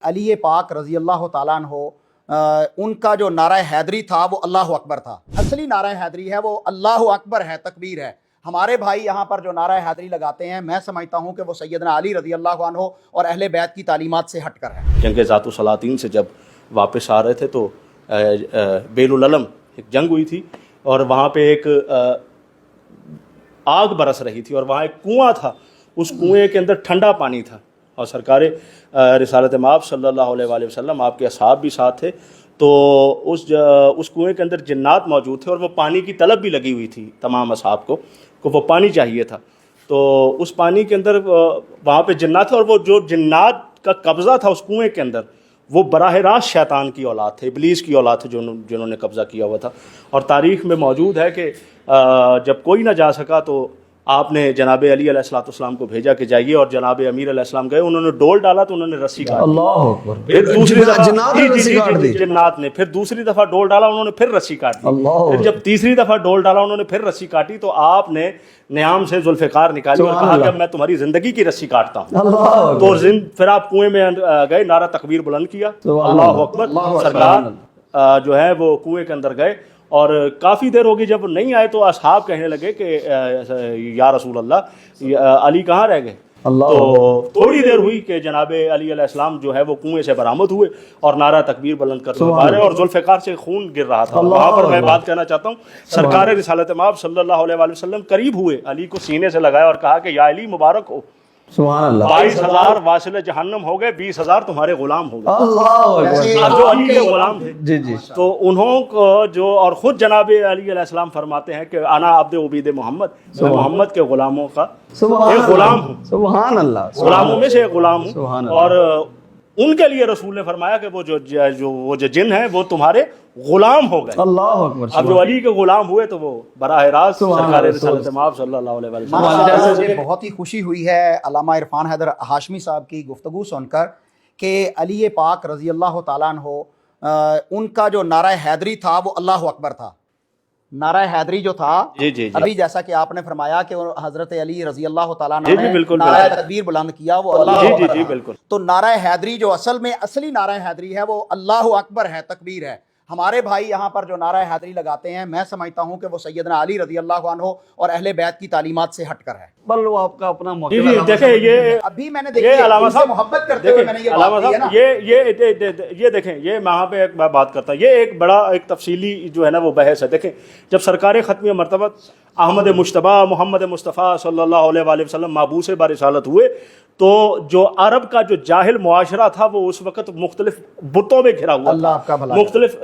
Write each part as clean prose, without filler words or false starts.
علی پاک رضی اللہ تعالیٰ عنہ ان کا جو نعرہ حیدری تھا وہ اللہ اکبر تھا. اصلی نعرہ حیدری ہے وہ اللہ اکبر ہے، تکبیر ہے. ہمارے بھائی یہاں پر جو نعرہ حیدری لگاتے ہیں، میں سمجھتا ہوں کہ وہ سیدنا علی رضی اللہ عنہ اور اہل بیت کی تعلیمات سے ہٹ کر ہے. جنگ ذات الصلاطین سے جب واپس آ رہے تھے تو بیل العلم ایک جنگ ہوئی تھی اور وہاں پہ ایک آگ برس رہی تھی اور وہاں ایک کنواں تھا. اس کنویں کے اندر ٹھنڈا پانی تھا اور سرکار رسالت مآب صلی اللہ علیہ وآلہ وسلم، آپ کے اصحاب بھی ساتھ تھے. تو اس کنویں کے اندر جنات موجود تھے اور وہ پانی کی طلب بھی لگی ہوئی تھی تمام اصحاب کو وہ پانی چاہیے تھا. تو اس پانی کے اندر وہاں پہ جنات تھے اور وہ جو جنات کا قبضہ تھا اس کنویں کے اندر وہ براہ راست شیطان کی اولاد تھے، ابلیس کی اولاد تھے جنہوں نے قبضہ کیا ہوا تھا. اور تاریخ میں موجود ہے کہ جب کوئی نہ جا سکا تو آپ نے جناب علی علیہ السلام کو بھیجا کہ جائیے، اور جناب امیر علیہ السلام گئے، انہوں نے ڈول ڈالا تو انہوں نے رسی کاٹ. اللہ اکبر. پھر دوسری دفعہ جنات نے پھر دوسری دفعہ ڈول ڈالا، انہوں نے پھر رسی کاٹ دی. پھر جب تیسری دفعہ ڈول ڈالا انہوں نے پھر رسی کاٹی تو آپ نے نیام سے ذوالفقار نکالی اور کہا کہ میں تمہاری زندگی کی رسی کاٹتا ہوں. تو پھر آپ کنویں میں گئے، نعرہ تکبیر بلند کیا، اللہ اکبر. سرکار جو ہے وہ کنویں کے اندر گئے اور کافی دیر ہوگی. جب نہیں آئے تو اصحاب کہنے لگے کہ یا رسول اللہ علی کہاں رہ گئے. تو تھوڑی دیر ہوئی کہ جناب علی علیہ السلام جو ہے وہ کنویں سے برآمد ہوئے اور نعرہ تکبیر بلند کرتے ہوئے اور ذوالفقار سے خون گر رہا تھا. وہاں پر میں بات کہنا چاہتا ہوں، سرکار رسالت مآب صلی اللہ علیہ وآلہ وسلم قریب ہوئے، علی کو سینے سے لگایا اور کہا کہ یا علی مبارک ہو، سبحان اللہ. 22,000 واصل جہنم ہو گئے، 20,000 تمہارے غلام ہو گئے. اللہ جو علی کے غلام تھے جی جی. تو انہوں کو جو اور خود جناب علی علیہ السلام فرماتے ہیں کہ انا عبد عبید محمد، میں محمد کے غلاموں کا ایک غلام ہوں، سبحان اللہ، غلاموں میں سے ایک غلام ہوں. سبحان اللہ. اور ان کے لیے رسول نے فرمایا کہ وہ جو جن ہیں وہ تمہارے غلام ہو گئے. اللہ اکبر. اب جو علی کے غلام ہوئے تو وہ براہ راست سرکار رسالت مآب صلی اللہ علیہ وسلم. مجھے بہت ہی خوشی ہوئی ہے علامہ عرفان حیدر ہاشمی صاحب کی گفتگو سن کر کہ علی پاک رضی اللہ تعالیٰ عنہ ان کا جو نعرہ حیدری تھا وہ اللہ اکبر تھا. نعرہ حیدری جو تھا ابھی جیسا کہ آپ نے فرمایا کہ حضرت علی رضی اللہ تعالیٰ عنہ نے نعرہ تکبیر بلند کیا وہ اللہ اکبر تھا. تو نعرہ حیدری جو اصلی نعرہ حیدری ہے وہ اللہ اکبر ہے، تکبیر ہے. ہمارے بھائی یہاں پر جو نعرہ حیدری لگاتے ہیں، میں سمجھتا ہوں کہ وہ سیدنا علی رضی اللہ عنہ اور اہل بیت کی تعلیمات سے ہٹ کر ہے. بل وہ آپ کا اپنا موقع. دیکھیں یہ ابھی میں نے دیکھا علامہ صاحب محبت کرتے ہوئے میں نے یہ بات کی ہے نا. یہ دیکھیں، یہ وہاں پہ ایک بات کرتا ہوں، یہ ایک بڑا ایک تفصیلی جو ہے نا وہ بحث ہے. دیکھیں جب سرکار ختمی مرتبہ احمد مجتبیٰ محمد مصطفیٰ صلی اللہ علیہ وآلہ وسلم مابعوث برسالت ہوئے تو جو عرب کا جو جاہل معاشرہ تھا وہ اس وقت مختلف بتوں میں گھرا ہوا تھا، مختلف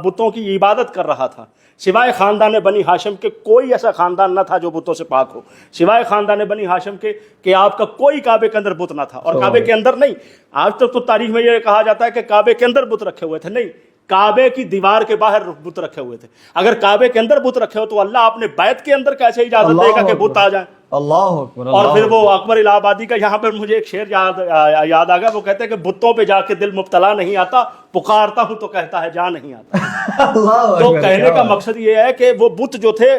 بتوں کی عبادت کر رہا تھا. سوائے خاندان بنی ہاشم کے کوئی ایسا خاندان نہ تھا جو بتوں سے پاک ہو، سوائے خاندان بنی ہاشم کے کہ آپ کا کوئی کعبے کے اندر بت نہ تھا. اور کعبے کے اندر نہیں، آج تک تو تاریخ میں یہ کہا جاتا ہے کہ کعبے کے اندر بت رکھے ہوئے تھے، نہیں، کعبے کی دیوار کے باہر بت رکھے ہوئے تھے. اگر کعبے کے اندر بت رکھے ہو تو اللہ اپنے بیت کے اندر کیسے اجازت دے گا کہ بت آ جائیں. اللہ اکبر. اور پھر وہ اکبر الہ آبادی کا یہاں پر مجھے ایک شعر یاد آ گیا. وہ کہتے ہیں کہ بتوں پہ جا کے دل مبتلا نہیں آتا، پکارتا ہوں تو کہتا ہے جا نہیں آتا. تو کہنے کا مقصد یہ ہے کہ وہ بت جو تھے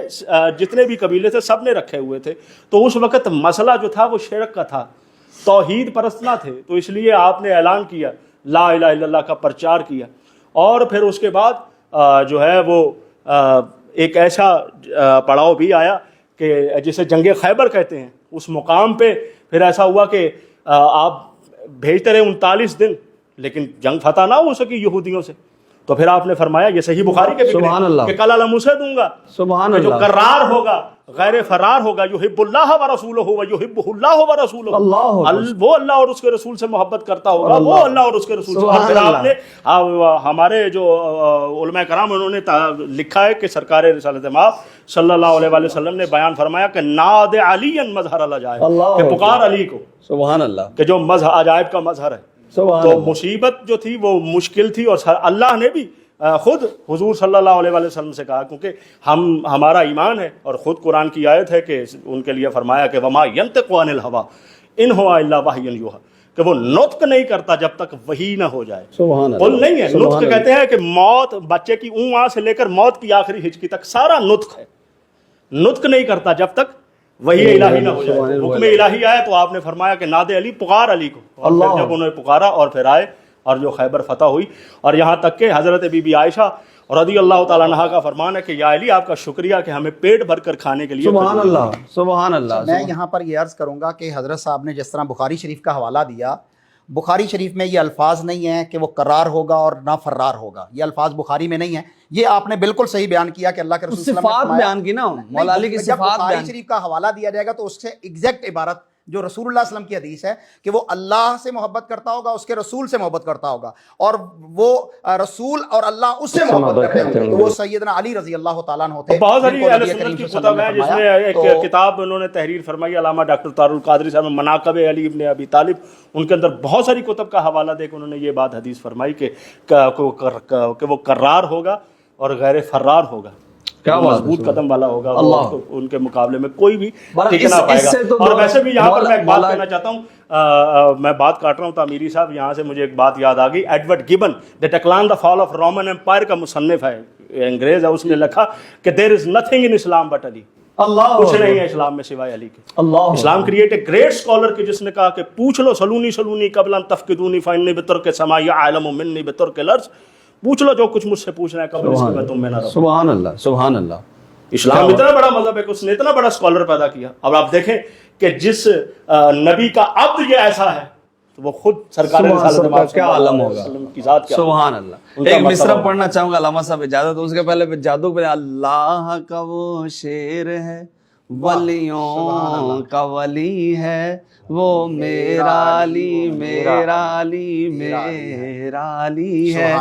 جتنے بھی قبیلے تھے سب نے رکھے ہوئے تھے. تو اس وقت مسئلہ جو تھا وہ شرک کا تھا، توحید پرست نہ تھے. تو اس لیے آپ نے اعلان کیا، لا الہ الا اللہ کا پرچار کیا. اور پھر اس کے بعد جو ہے وہ ایک ایسا پڑاؤ بھی آیا کہ جسے جنگ خیبر کہتے ہیں. اس مقام پہ پھر ایسا ہوا کہ آپ بھیجتے رہے 39 دن لیکن جنگ فتح نہ ہو سکی یہودیوں سے. تو پھر آپ نے فرمایا، یہ صحیح بخاری کے فکر کہ کل علم اسے دوں گا، سبحان اللہ، جو قرار ہوگا غیر فرار ہوگا، یحب اللہ و رسولہ و یحبہ اللہ و رسولہ، وہ اللہ اور اس کے رسول سے محبت کرتا ہوگا، وہ اللہ اور اس کے رسول سے. اور پھر آپ نے ہمارے جو علماء کرام انہوں نے لکھا ہے کہ سرکار رسالت مآب صلی اللہ علیہ وآلہ وسلم نے بیان فرمایا کہ ناد علی مظہر العجائب، کہ پکار علی کو، سبحان اللہ، کہ جو عجائب کا مظہر ہے. تو مصیبت جو تھی وہ مشکل تھی. اور اللہ نے بھی خود حضور صلی اللہ علیہ وسلم سے کہا، کیونکہ ہمارا ایمان ہے اور خود قرآن کی آیت ہے کہ ان کے لیے فرمایا کہ وما ینطق عن الہویٰ ان ہوا الا وحی یوحی، کہ وہ نطق نہیں کرتا جب تک وحی نہ ہو جائے. قل نہیں ہے، نطق کہتے ہیں کہ موت، بچے کی اون سے لے کر موت کی آخری ہجکی تک سارا نطق ہے. نطق نہیں کرتا جب تک وہی الہی نہ ہو جائے. حکم الہی آئے تو آپ نے فرمایا کہ ناد علی، پکار علی کو. اور پھر جب انہوں نے پکارا اور پھر آئے اور جو خیبر فتح ہوئی. اور یہاں تک کہ حضرت بی بی عائشہ رضی اللہ تعالیٰ عنہا کا فرمان ہے کہ یا علی آپ کا شکریہ کہ ہمیں پیٹ بھر کر کھانے کے لیے. سبحان اللہ سبحان اللہ. میں یہاں پر یہ عرض کروں گا کہ حضرت صاحب نے جس طرح بخاری شریف کا حوالہ دیا، بخاری شریف میں یہ الفاظ نہیں ہیں کہ وہ قرار ہوگا اور نہ فرار ہوگا، یہ الفاظ بخاری میں نہیں ہیں. یہ آپ نے بالکل صحیح بیان کیا کہ اللہ کے رسول صلی اللہ علیہ وسلم نے صفات بیان کی نا مولا علی کی جب صفات بخاری بیان. شریف کا حوالہ دیا جائے گا تو اس سے ایگزیکٹ عبارت جو رسول اللہ صلی اللہ علیہ وسلم کی حدیث ہے کہ وہ اللہ سے محبت کرتا ہوگا، اس کے رسول سے محبت کرتا ہوگا، اور وہ رسول اور اللہ اس سے محبت کرتے ہیں. تو وہ سیدنا علی رضی اللہ تعالیٰ عنہ تھے. بہت ساری اہل سنت کی کتب ہیں جس میں ایک کتاب انہوں نے تحریر فرمائی علامہ ڈاکٹر طاہر القادری صاحب مناقب علی ابن ابی طالب، ان کے اندر بہت ساری کتب کا حوالہ دے کے انہوں نے یہ بات حدیث فرمائی کہ وہ قرار ہوگا اور غیر فرار ہوگا، مضبوط قدم والا ہوگا، ان کے مقابلے میں کوئی بھی ٹک نہ پائے گا. اور ویسے بھی یہاں پر میں ایک بات کہنا چاہتا ہوں، میں بات کاٹ رہا ہوں تعمیری صاحب، یہاں سے مجھے ایک بات یاد آ گئی. Edward Gibbon the decline and fall of Roman empire کا مصنف ہے، انگریز ہے، اس نے لکھا کہ دیر is nothing in Islam but علی. کچھ نہیں ہے اسلام میں سوائے علی کے. اسلام کریٹ اے گریٹ اسکالر کہ جس نے کہا کہ پوچھ لو سلونی سلونی قبل ان تفقدونی فانی بترک سمائی عالم منی بترک الارض، پوچھ لو جو کچھ مجھ سے پوچھنا ہے قبل اس کے میں تم میں نہ رہوں. سبحان اللہ سبحان اللہ. اسلام اتنا بڑا مذہب ہے کہ اس نے اتنا بڑا اسکالر پیدا کیا. اب آپ دیکھیں کہ جس نبی کا عبد یہ ایسا ہے تو وہ خود سرکار رسالت کیا عالم ہوگا کی ذات کیا. سبحان اللہ. ایک مصرع پڑھنا چاہوں گا علامہ صاحب اجازت ہو؟ اس کے پہلے جادو پہ اللہ کا وہ شیر ہے ولیوں کا ولی ہے وہ میرا علی میرا علی میرا علی ہے.